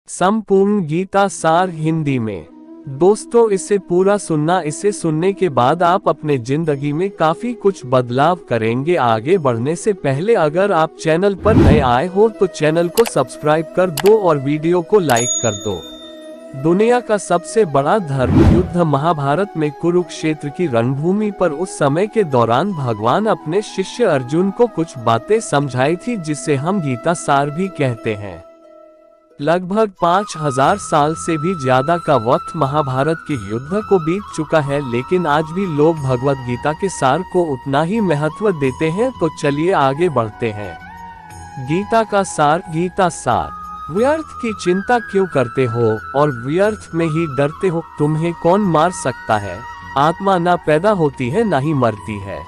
संपूर्ण गीता सार हिंदी में। दोस्तों, इसे पूरा सुनना। इसे सुनने के बाद आप अपने जिंदगी में काफी कुछ बदलाव करेंगे। आगे बढ़ने से पहले अगर आप चैनल पर नए आए हो तो चैनल को सब्सक्राइब कर दो और वीडियो को लाइक कर दो। दुनिया का सबसे बड़ा धर्म युद्ध महाभारत में कुरुक्षेत्र की रणभूमि पर उस समय के दौरान भगवान अपने शिष्य अर्जुन को कुछ बातें समझाई थी, जिसे हम गीता सार भी कहते हैं। लगभग 5000 साल से भी ज्यादा का वक्त महाभारत के युद्ध को बीत चुका है, लेकिन आज भी लोग भगवत गीता के सार को उतना ही महत्व देते हैं। तो चलिए आगे बढ़ते हैं। गीता का सार। गीता सार। व्यर्थ की चिंता क्यों करते हो और व्यर्थ में ही डरते हो? तुम्हें कौन मार सकता है? आत्मा ना पैदा होती है ना ही मरती है।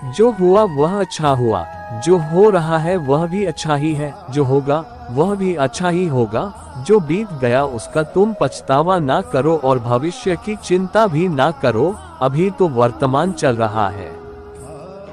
जो हुआ वह अच्छा हुआ, जो हो रहा है वह भी अच्छा ही है, जो होगा वह भी अच्छा ही होगा। जो बीत गया उसका तुम पछतावा ना करो और भविष्य की चिंता भी ना करो। अभी तो वर्तमान चल रहा है।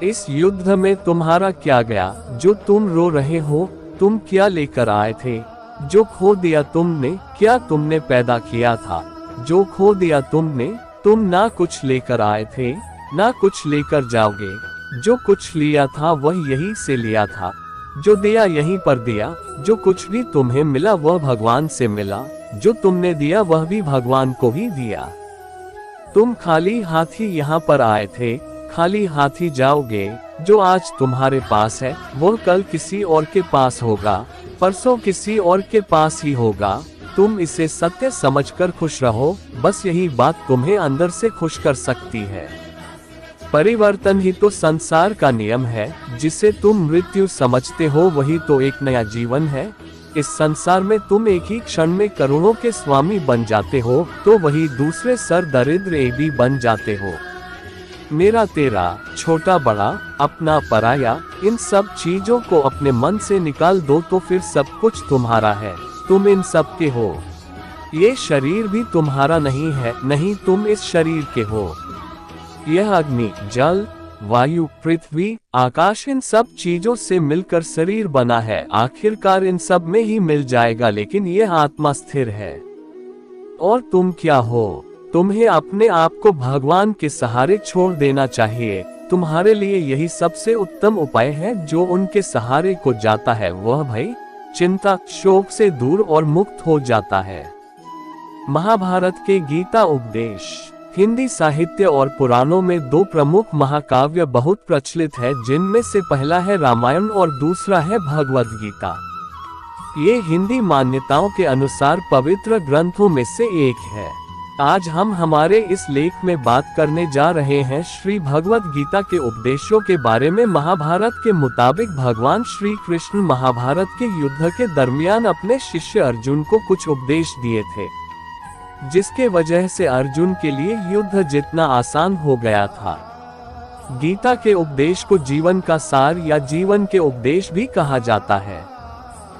इस युद्ध में तुम्हारा क्या गया जो तुम रो रहे हो? तुम क्या लेकर आए थे? जो खो दिया तुमने, क्या तुमने पैदा किया था? जो खो दिया तुमने, तुम ना कुछ लेकर आए थे ना कुछ लेकर जाओगे। जो कुछ लिया था वह यहीं से लिया था, जो दिया यहीं पर दिया। जो कुछ भी तुम्हें मिला वह भगवान से मिला, जो तुमने दिया वह भी भगवान को ही दिया। तुम खाली हाथ ही यहाँ पर आए थे, खाली हाथ ही जाओगे। जो आज तुम्हारे पास है वह कल किसी और के पास होगा, परसों किसी और के पास ही होगा। तुम इसे सत्य समझकर खुश रहो। बस यही बात तुम्हें अंदर से खुश कर सकती है। परिवर्तन ही तो संसार का नियम है। जिसे तुम मृत्यु समझते हो वही तो एक नया जीवन है। इस संसार में तुम एक ही क्षण में करोड़ों के स्वामी बन जाते हो, तो वही दूसरे सर दरिद्र भी बन जाते हो। मेरा तेरा, छोटा बड़ा, अपना पराया, इन सब चीजों को अपने मन से निकाल दो तो फिर सब कुछ तुम्हारा है। तुम इन सब के हो। ये शरीर भी तुम्हारा नहीं है, नहीं तुम इस शरीर के हो। यह अग्नि, जल, वायु, पृथ्वी, आकाश, इन सब चीजों से मिलकर शरीर बना है। आखिरकार इन सब में ही मिल जाएगा, लेकिन यह आत्मा स्थिर है। और तुम क्या हो? तुम्हें अपने आप को भगवान के सहारे छोड़ देना चाहिए। तुम्हारे लिए यही सबसे उत्तम उपाय है। जो उनके सहारे को जाता है वह भय, चिंता, शोक से दूर और मुक्त हो जाता है। महाभारत के गीता उपदेश। हिंदी साहित्य और पुराणों में दो प्रमुख महाकाव्य बहुत प्रचलित है, जिनमें से पहला है रामायण और दूसरा है भगवद गीता। ये हिंदी मान्यताओं के अनुसार पवित्र ग्रंथों में से एक है। आज हम हमारे इस लेख में बात करने जा रहे हैं श्री भगवद गीता के उपदेशों के बारे में। महाभारत के मुताबिक भगवान श्री कृष्ण महाभारत के युद्ध के दरमियान अपने शिष्य अर्जुन को कुछ उपदेश दिए थे, जिसके वजह से अर्जुन के लिए युद्ध जितना आसान हो गया था। गीता के उपदेश को जीवन का सार या जीवन के उपदेश भी कहा जाता है।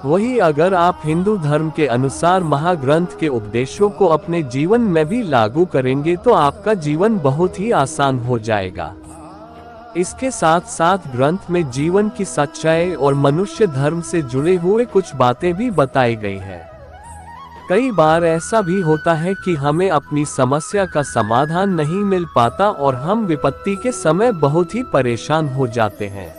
वही अगर आप हिंदू धर्म के अनुसार महाग्रंथ के उपदेशों को अपने जीवन में भी लागू करेंगे तो आपका जीवन बहुत ही आसान हो जाएगा। इसके साथ साथ ग्रंथ में जीवन की सच्चाई और मनुष्य धर्म से जुड़े हुए कुछ बातें भी बताई गई है। कई बार ऐसा भी होता है कि हमें अपनी समस्या का समाधान नहीं मिल पाता और हम विपत्ति के समय बहुत ही परेशान हो जाते हैं।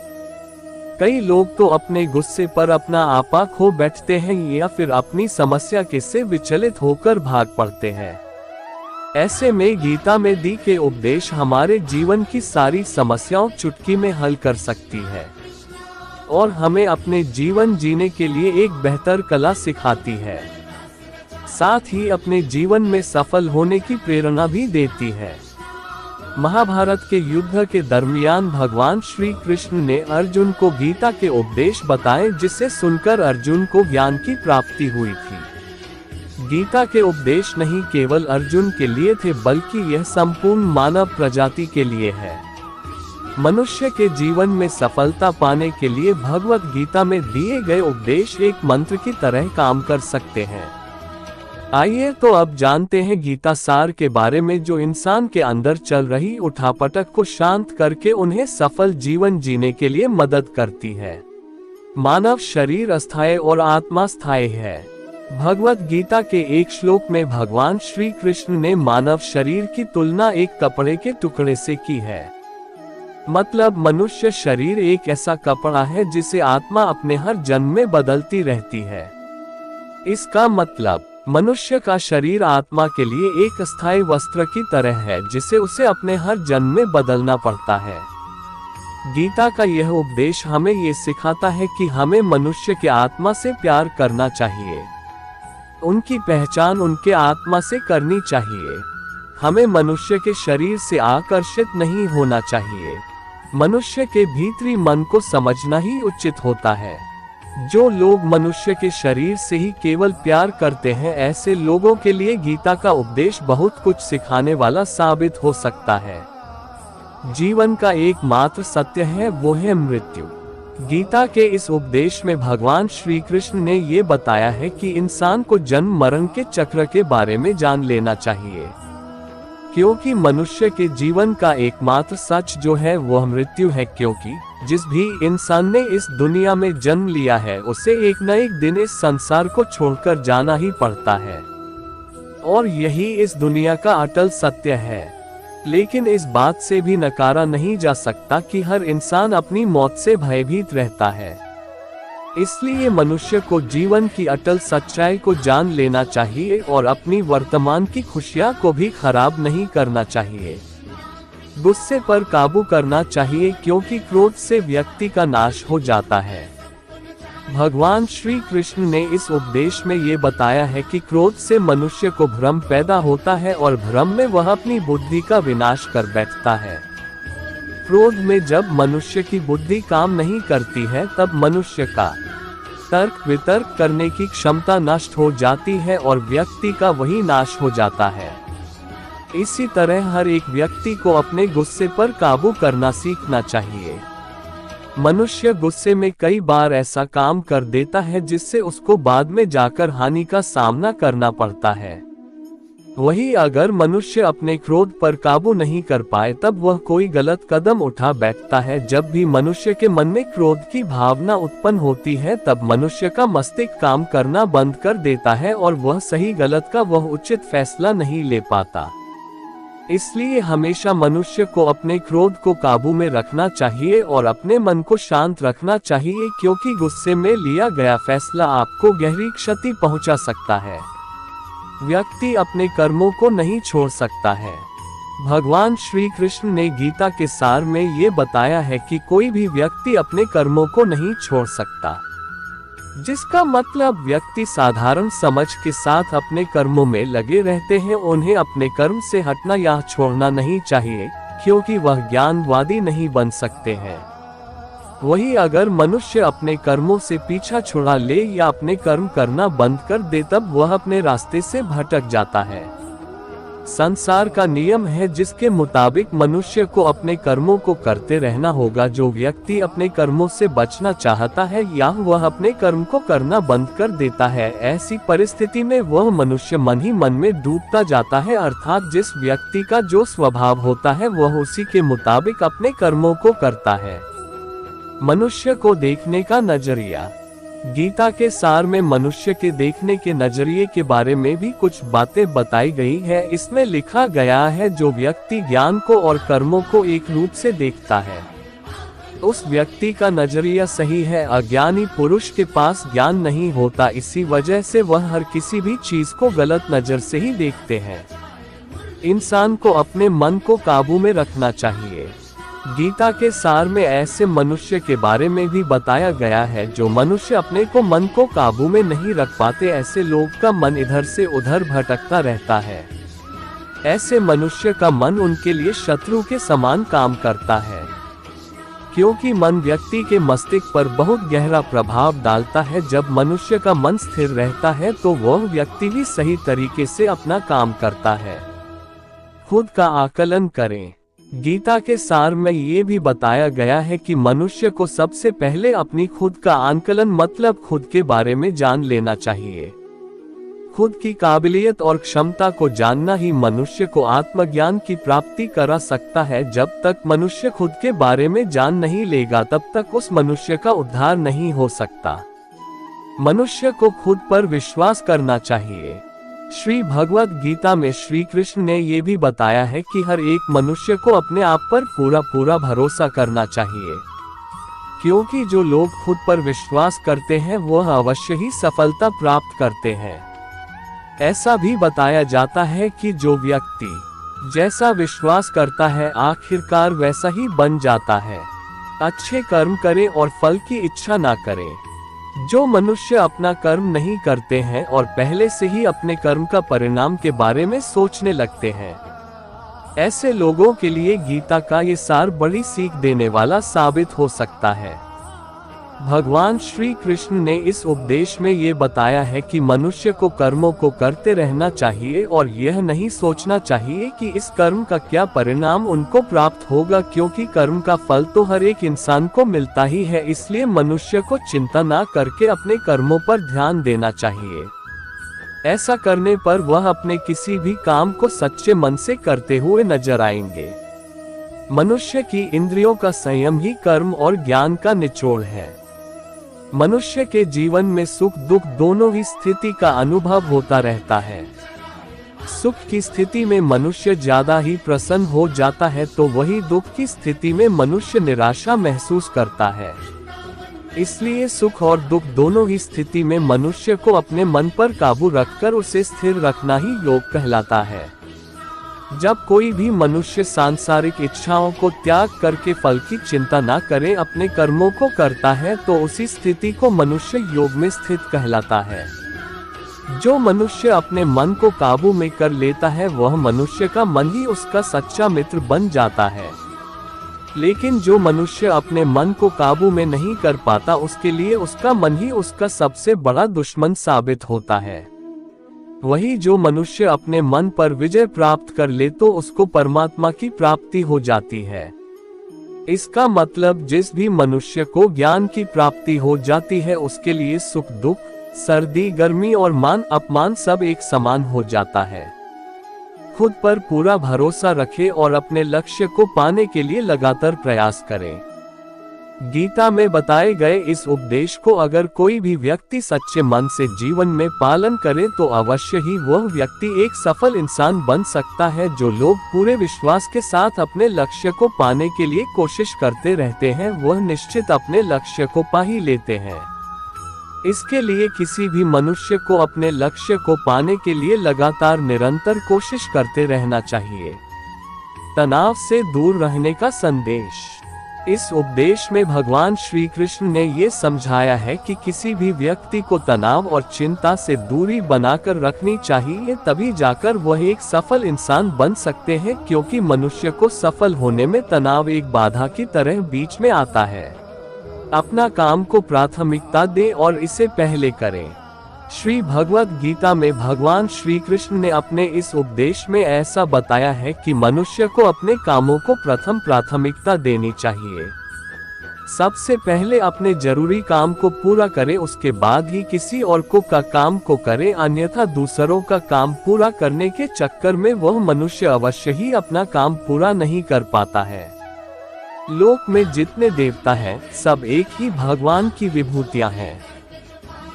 कई लोग तो अपने गुस्से पर अपना आपा खो बैठते हैं या फिर अपनी समस्या के से विचलित होकर भाग पड़ते हैं। ऐसे में गीता में दी के उपदेश हमारे जीवन की सारी समस्याओं चुटकी में हल कर सकती है और हमें अपने जीवन जीने के लिए एक बेहतर कला सिखाती है। साथ ही अपने जीवन में सफल होने की प्रेरणा भी देती है। महाभारत के युद्ध के दरमियान भगवान श्री कृष्ण ने अर्जुन को गीता के उपदेश बताए, जिसे सुनकर अर्जुन को ज्ञान की प्राप्ति हुई थी। गीता के उपदेश नहीं केवल अर्जुन के लिए थे, बल्कि यह संपूर्ण मानव प्रजाति के लिए है। मनुष्य के जीवन में सफलता पाने के लिए भगवत गीता में दिए गए उपदेश एक मंत्र की तरह काम कर सकते हैं। आइए तो अब जानते हैं गीता सार के बारे में, जो इंसान के अंदर चल रही उठापटक को शांत करके उन्हें सफल जीवन जीने के लिए मदद करती है। मानव शरीर अस्थायी और आत्मा स्थायी है। भगवत गीता के एक श्लोक में भगवान श्री कृष्ण ने मानव शरीर की तुलना एक कपड़े के टुकड़े से की है। मतलब मनुष्य शरीर एक ऐसा कपड़ा है जिसे आत्मा अपने हर जन्म में बदलती रहती है। इसका मतलब मनुष्य का शरीर आत्मा के लिए एक अस्थायी वस्त्र की तरह है जिसे उसे अपने हर जन्म में बदलना पड़ता है। गीता का यह उपदेश हमें ये सिखाता है कि हमें मनुष्य के आत्मा से प्यार करना चाहिए। उनकी पहचान उनके आत्मा से करनी चाहिए। हमें मनुष्य के शरीर से आकर्षित नहीं होना चाहिए। मनुष्य के भीतरी मन को समझना ही उचित होता है। जो लोग मनुष्य के शरीर से ही केवल प्यार करते हैं, ऐसे लोगों के लिए गीता का उपदेश बहुत कुछ सिखाने वाला साबित हो सकता है। जीवन का एकमात्र सत्य है वो है मृत्यु। गीता के इस उपदेश में भगवान श्री कृष्ण ने ये बताया है कि इंसान को जन्म मरण के चक्र के बारे में जान लेना चाहिए, क्योंकि मनुष्य के जीवन का एकमात्र सच जो है वह मृत्यु है। क्योंकि जिस भी इंसान ने इस दुनिया में जन्म लिया है उसे एक न एक दिन इस संसार को छोड़कर जाना ही पड़ता है, और यही इस दुनिया का अटल सत्य है। लेकिन इस बात से भी नकारा नहीं जा सकता कि हर इंसान अपनी मौत से भयभीत रहता है। इसलिए मनुष्य को जीवन की अटल सच्चाई को जान लेना चाहिए और अपनी वर्तमान की खुशियां को भी खराब नहीं करना चाहिए। गुस्से पर काबू करना चाहिए, क्योंकि क्रोध से व्यक्ति का नाश हो जाता है। भगवान श्री कृष्ण ने इस उपदेश में ये बताया है कि क्रोध से मनुष्य को भ्रम पैदा होता है और भ्रम में वह अपनी बुद्धि का विनाश कर बैठता है। क्रोध में जब मनुष्य की बुद्धि काम नहीं करती है तब मनुष्य का तर्क वितर्क करने की क्षमता नष्ट हो जाती है और व्यक्ति का वही नाश हो जाता है। इसी तरह हर एक व्यक्ति को अपने गुस्से पर काबू करना सीखना चाहिए। मनुष्य गुस्से में कई बार ऐसा काम कर देता है जिससे उसको बाद में जाकर हानि का सामना करना पड़ता है। वही अगर मनुष्य अपने क्रोध पर काबू नहीं कर पाए तब वह कोई गलत कदम उठा बैठता है। जब भी मनुष्य के मन में क्रोध की भावना उत्पन्न होती है तब मनुष्य का मस्तिष्क काम करना बंद कर देता है और वह सही गलत का वह उचित फैसला नहीं ले पाता। इसलिए हमेशा मनुष्य को अपने क्रोध को काबू में रखना चाहिए और अपने मन को शांत रखना चाहिए, क्योंकि गुस्से में लिया गया फैसला आपको गहरी क्षति पहुंचा सकता है। व्यक्ति अपने कर्मों को नहीं छोड़ सकता है। भगवान श्री कृष्ण ने गीता के सार में ये बताया है कि कोई भी व्यक्ति अपने कर्मों को नहीं छोड़ सकता, जिसका मतलब व्यक्ति साधारण समझ के साथ अपने कर्मों में लगे रहते हैं। उन्हें अपने कर्म से हटना या छोड़ना नहीं चाहिए, क्योंकि वह ज्ञानवादी नहीं बन सकते हैं। वही अगर मनुष्य अपने कर्मों से पीछा छुड़ा ले या अपने कर्म करना बंद कर दे तब वह अपने रास्ते से भटक जाता है। संसार का नियम है जिसके मुताबिक मनुष्य को अपने कर्मों को करते रहना होगा। जो व्यक्ति अपने कर्मों से बचना चाहता है या वह अपने कर्म को करना बंद कर देता है, ऐसी परिस्थिति में वह मनुष्य मन ही मन में डूबता जाता है। अर्थात जिस व्यक्ति का जो स्वभाव होता है वह उसी के मुताबिक अपने कर्मों को करता है। मनुष्य को देखने का नजरिया। गीता के सार में मनुष्य के देखने के नजरिए के बारे में भी कुछ बातें बताई गई है। इसमें लिखा गया है, जो व्यक्ति ज्ञान को और कर्मों को एक रूप से देखता है उस व्यक्ति का नजरिया सही है। अज्ञानी पुरुष के पास ज्ञान नहीं होता, इसी वजह से वह हर किसी भी चीज को गलत नजर से ही देखते हैं। इंसान को अपने मन को काबू में रखना चाहिए। गीता के सार में ऐसे मनुष्य के बारे में भी बताया गया है जो मनुष्य अपने को मन को काबू में नहीं रख पाते। ऐसे लोग का मन इधर से उधर भटकता रहता है। ऐसे मनुष्य का मन उनके लिए शत्रु के समान काम करता है, क्योंकि मन व्यक्ति के मस्तिष्क पर बहुत गहरा प्रभाव डालता है। जब मनुष्य का मन स्थिर रहता है तो वह व्यक्ति भी सही तरीके से अपना काम करता है। खुद का आकलन करें। गीता के सार में ये भी बताया गया है कि मनुष्य को सबसे पहले अपनी खुद का आकलन मतलब खुद के बारे में जान लेना चाहिए। खुद की काबिलियत और क्षमता को जानना ही मनुष्य को आत्मज्ञान की प्राप्ति करा सकता है। जब तक मनुष्य खुद के बारे में जान नहीं लेगा तब तक उस मनुष्य का उद्धार नहीं हो सकता। मनुष्य को खुद पर विश्वास करना चाहिए। श्री भगवद गीता में श्री कृष्ण ने ये भी बताया है कि हर एक मनुष्य को अपने आप पर पूरा पूरा भरोसा करना चाहिए, क्योंकि जो लोग खुद पर विश्वास करते हैं वह अवश्य ही सफलता प्राप्त करते हैं। ऐसा भी बताया जाता है कि जो व्यक्ति जैसा विश्वास करता है आखिरकार वैसा ही बन जाता है। अच्छे कर्म करें और फल की इच्छा ना करें। जो मनुष्य अपना कर्म नहीं करते हैं और पहले से ही अपने कर्म का परिणाम के बारे में सोचने लगते हैं, ऐसे लोगों के लिए गीता का ये सार बड़ी सीख देने वाला साबित हो सकता है। भगवान श्री कृष्ण ने इस उपदेश में ये बताया है कि मनुष्य को कर्मों को करते रहना चाहिए और यह नहीं सोचना चाहिए कि इस कर्म का क्या परिणाम उनको प्राप्त होगा, क्योंकि कर्म का फल तो हर एक इंसान को मिलता ही है। इसलिए मनुष्य को चिंता ना करके अपने कर्मों पर ध्यान देना चाहिए। ऐसा करने पर वह अपने किसी भी काम को सच्चे मन से करते हुए नजर आएंगे। मनुष्य की इंद्रियों का संयम ही कर्म और ज्ञान का निचोड़ है। मनुष्य के जीवन में सुख दुख दोनों ही स्थिति का अनुभव होता रहता है। सुख की स्थिति में मनुष्य ज्यादा ही प्रसन्न हो जाता है तो वही दुख की स्थिति में मनुष्य निराशा महसूस करता है। इसलिए सुख और दुख दोनों ही स्थिति में मनुष्य को अपने मन पर काबू रखकर उसे स्थिर रखना ही योग कहलाता है। जब कोई भी मनुष्य सांसारिक इच्छाओं को त्याग करके फल की चिंता ना करे अपने कर्मों को करता है तो उसी स्थिति को मनुष्य योग में स्थित कहलाता है। जो मनुष्य अपने मन को काबू में कर लेता है वह मनुष्य का मन ही उसका सच्चा मित्र बन जाता है। लेकिन जो मनुष्य अपने मन को काबू में नहीं कर पाता उसके लिए उसका मन ही उसका सबसे बड़ा दुश्मन साबित होता है। वही जो मनुष्य अपने मन पर विजय प्राप्त कर ले तो उसको परमात्मा की प्राप्ति हो जाती है। इसका मतलब जिस भी मनुष्य को ज्ञान की प्राप्ति हो जाती है उसके लिए सुख दुख, सर्दी गर्मी और मान अपमान सब एक समान हो जाता है। खुद पर पूरा भरोसा रखें और अपने लक्ष्य को पाने के लिए लगातार प्रयास करें। गीता में बताए गए इस उपदेश को अगर कोई भी व्यक्ति सच्चे मन से जीवन में पालन करे तो अवश्य ही वह व्यक्ति एक सफल इंसान बन सकता है। जो लोग पूरे विश्वास के साथ अपने लक्ष्य को पाने के लिए कोशिश करते रहते हैं वह निश्चित अपने लक्ष्य को पा ही लेते हैं। इसके लिए किसी भी मनुष्य को अपने लक्ष्य को पाने के लिए लगातार निरंतर कोशिश करते रहना चाहिए। तनाव से दूर रहने का संदेश। इस उपदेश में भगवान श्री कृष्ण ने ये समझाया है कि किसी भी व्यक्ति को तनाव और चिंता से दूरी बनाकर रखनी चाहिए, तभी जाकर वह एक सफल इंसान बन सकते हैं, क्योंकि मनुष्य को सफल होने में तनाव एक बाधा की तरह बीच में आता है। अपना काम को प्राथमिकता दें और इसे पहले करें। श्री भगवद गीता में भगवान श्री कृष्ण ने अपने इस उपदेश में ऐसा बताया है कि मनुष्य को अपने कामों को प्रथम प्राथमिकता देनी चाहिए। सबसे पहले अपने जरूरी काम को पूरा करें, उसके बाद ही किसी और का काम को करें, अन्यथा दूसरों का काम पूरा करने के चक्कर में वह मनुष्य अवश्य ही अपना काम पूरा नहीं कर पाता है। लोक में जितने देवता हैं सब एक ही भगवान की विभूतियां हैं।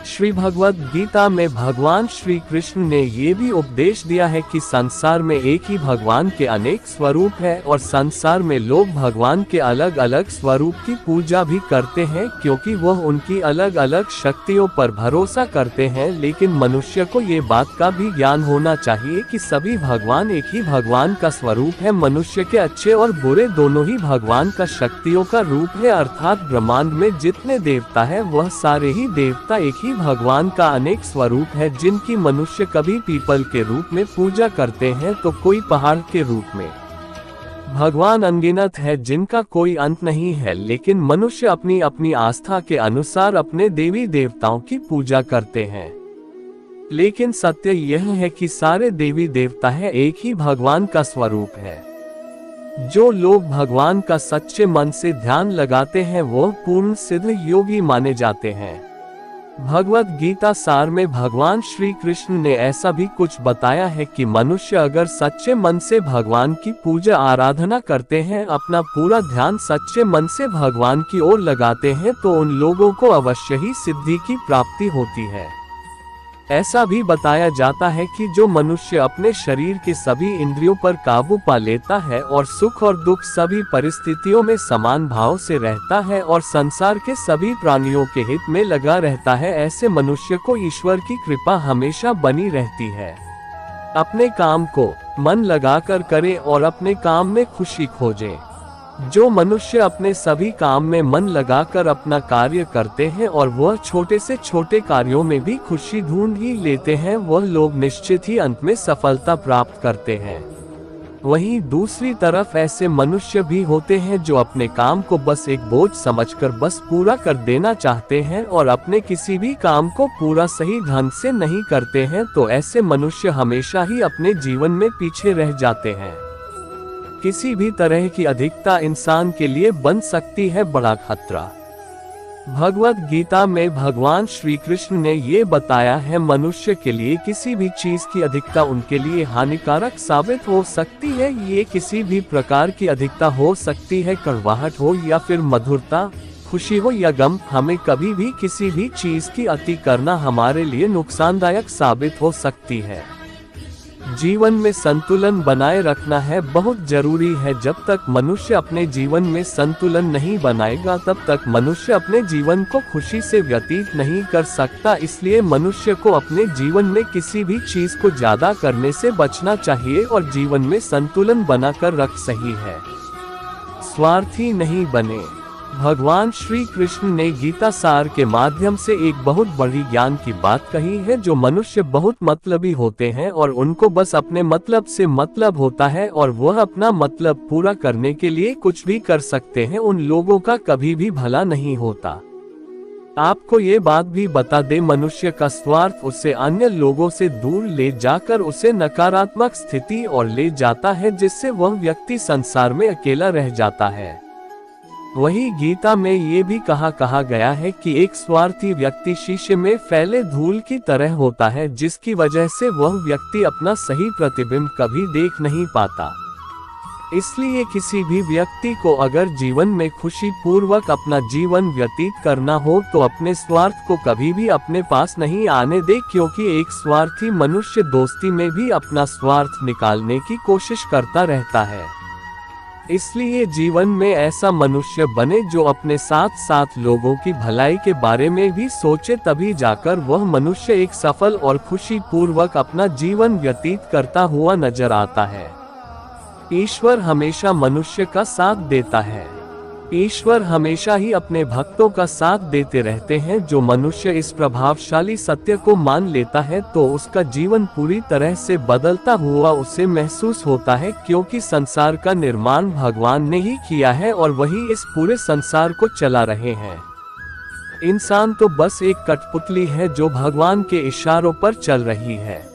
श्री भगवद गीता में भगवान श्री कृष्ण ने ये भी उपदेश दिया है कि संसार में एक ही भगवान के अनेक स्वरूप हैं और संसार में लोग भगवान के अलग अलग स्वरूप की पूजा भी करते हैं, क्योंकि वह उनकी अलग अलग शक्तियों पर भरोसा करते हैं। लेकिन मनुष्य को ये बात का भी ज्ञान होना चाहिए कि सभी भगवान एक ही भगवान का स्वरूप है। मनुष्य के अच्छे और बुरे दोनों ही भगवान का शक्तियों का रूप है, अर्थात ब्रह्मांड में जितने देवता है वह सारे ही देवता एक ही भगवान का अनेक स्वरूप है। जिनकी मनुष्य कभी पीपल के रूप में पूजा करते हैं तो कोई पहाड़ के रूप में। भगवान अनगिनत है जिनका कोई अंत नहीं है, लेकिन मनुष्य अपनी अपनी आस्था के अनुसार अपने देवी देवताओं की पूजा करते हैं। लेकिन सत्य यह है कि सारे देवी देवता है एक ही भगवान का स्वरूप है। जो लोग भगवान का सच्चे मन से ध्यान लगाते हैं वह पूर्ण सिद्ध योगी माने जाते हैं। भगवत गीता सार में भगवान श्री कृष्ण ने ऐसा भी कुछ बताया है कि मनुष्य अगर सच्चे मन से भगवान की पूजा आराधना करते हैं, अपना पूरा ध्यान सच्चे मन से भगवान की ओर लगाते हैं, तो उन लोगों को अवश्य ही सिद्धि की प्राप्ति होती है। ऐसा भी बताया जाता है कि जो मनुष्य अपने शरीर के सभी इंद्रियों पर काबू पा लेता है और सुख और दुख सभी परिस्थितियों में समान भाव से रहता है और संसार के सभी प्राणियों के हित में लगा रहता है, ऐसे मनुष्य को ईश्वर की कृपा हमेशा बनी रहती है। अपने काम को मन लगाकर करें और अपने काम में खुशी खोजें। जो मनुष्य अपने सभी काम में मन लगाकर अपना कार्य करते हैं और वह छोटे से छोटे कार्यों में भी खुशी ढूंढ ही लेते हैं, वह लोग निश्चित ही अंत में सफलता प्राप्त करते हैं। वहीं दूसरी तरफ ऐसे मनुष्य भी होते हैं जो अपने काम को बस एक बोझ समझकर बस पूरा कर देना चाहते हैं और अपने किसी भी काम को पूरा सही ढंग से नहीं करते हैं, तो ऐसे मनुष्य हमेशा ही अपने जीवन में पीछे रह जाते हैं। किसी भी तरह की अधिकता इंसान के लिए बन सकती है बड़ा खतरा। भगवत गीता में भगवान श्री कृष्ण ने ये बताया है, मनुष्य के लिए किसी भी चीज की अधिकता उनके लिए हानिकारक साबित हो सकती है। ये किसी भी प्रकार की अधिकता हो सकती है, कड़वाहट हो या फिर मधुरता, खुशी हो या गम। हमें कभी भी किसी भी चीज की अति करना हमारे लिए नुकसानदायक साबित हो सकती है। जीवन में संतुलन बनाए रखना है बहुत जरूरी है। जब तक मनुष्य अपने जीवन में संतुलन नहीं बनाएगा, तब तक मनुष्य अपने जीवन को खुशी से व्यतीत नहीं कर सकता। इसलिए मनुष्य को अपने जीवन में किसी भी चीज को ज्यादा करने से बचना चाहिए और जीवन में संतुलन बनाकर रख सही है। स्वार्थी नहीं बने। भगवान श्री कृष्ण ने गीता सार के माध्यम से एक बहुत बड़ी ज्ञान की बात कही है। जो मनुष्य बहुत मतलबी होते हैं और उनको बस अपने मतलब से मतलब होता है और वह अपना मतलब पूरा करने के लिए कुछ भी कर सकते हैं, उन लोगों का कभी भी भला नहीं होता। आपको ये बात भी बता दे, मनुष्य का स्वार्थ उसे अन्य लोगों से दूर ले जाकर उसे नकारात्मक स्थिति और ले जाता है, जिससे वह व्यक्ति संसार में अकेला रह जाता है। वही गीता में ये भी कहा गया है कि एक स्वार्थी व्यक्ति शीशे में फैले धूल की तरह होता है, जिसकी वजह से वह व्यक्ति अपना सही प्रतिबिंब कभी देख नहीं पाता। इसलिए किसी भी व्यक्ति को अगर जीवन में खुशी पूर्वक अपना जीवन व्यतीत करना हो, तो अपने स्वार्थ को कभी भी अपने पास नहीं आने दे, क्योंकि एक स्वार्थी मनुष्य दोस्ती में भी अपना स्वार्थ निकालने की कोशिश करता रहता है। इसलिए जीवन में ऐसा मनुष्य बने जो अपने साथ साथ लोगों की भलाई के बारे में भी सोचे, तभी जाकर वह मनुष्य एक सफल और खुशी पूर्वक अपना जीवन व्यतीत करता हुआ नजर आता है। ईश्वर हमेशा मनुष्य का साथ देता है। ईश्वर हमेशा ही अपने भक्तों का साथ देते रहते हैं। जो मनुष्य इस प्रभावशाली सत्य को मान लेता है, तो उसका जीवन पूरी तरह से बदलता हुआ उसे महसूस होता है, क्योंकि संसार का निर्माण भगवान ने ही किया है और वही इस पूरे संसार को चला रहे हैं। इंसान तो बस एक कठपुतली है जो भगवान के इशारों पर चल रही है।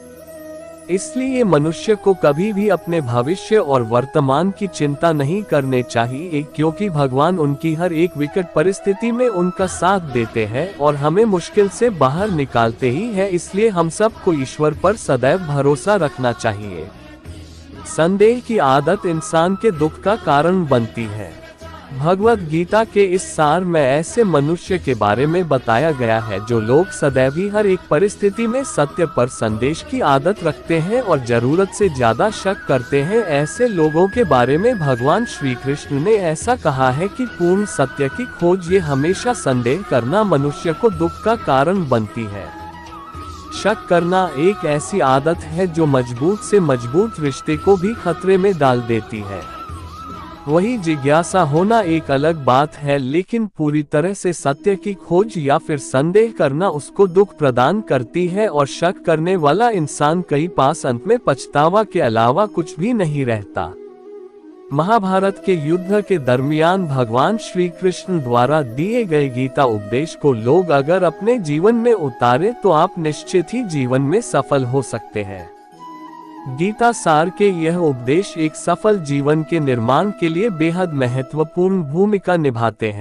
इसलिए मनुष्य को कभी भी अपने भविष्य और वर्तमान की चिंता नहीं करने चाहिए, क्योंकि भगवान उनकी हर एक विकट परिस्थिति में उनका साथ देते हैं और हमें मुश्किल से बाहर निकालते ही है। इसलिए हम सबको ईश्वर पर सदैव भरोसा रखना चाहिए। संदेह की आदत इंसान के दुख का कारण बनती है। भगवत गीता के इस सार में ऐसे मनुष्य के बारे में बताया गया है जो लोग सदैव ही हर एक परिस्थिति में सत्य पर संदेश की आदत रखते हैं और जरूरत से ज्यादा शक करते हैं। ऐसे लोगों के बारे में भगवान श्री कृष्ण ने ऐसा कहा है कि पूर्ण सत्य की खोज ये हमेशा संदेह करना मनुष्य को दुख का कारण बनती है। शक करना एक ऐसी आदत है जो मजबूत से मजबूत रिश्ते को भी खतरे में डाल देती है। वही जिज्ञासा होना एक अलग बात है, लेकिन पूरी तरह से सत्य की खोज या फिर संदेह करना उसको दुख प्रदान करती है और शक करने वाला इंसान कई पास अंत में पछतावा के अलावा कुछ भी नहीं रहता। महाभारत के युद्ध के दरमियान भगवान श्री कृष्ण द्वारा दिए गए गीता उपदेश को लोग अगर अपने जीवन में उतारे तो आप निश्चित ही जीवन में सफल हो सकते हैं। गीता सार के यह उपदेश एक सफल जीवन के निर्माण के लिए बेहद महत्वपूर्ण भूमिका निभाते हैं।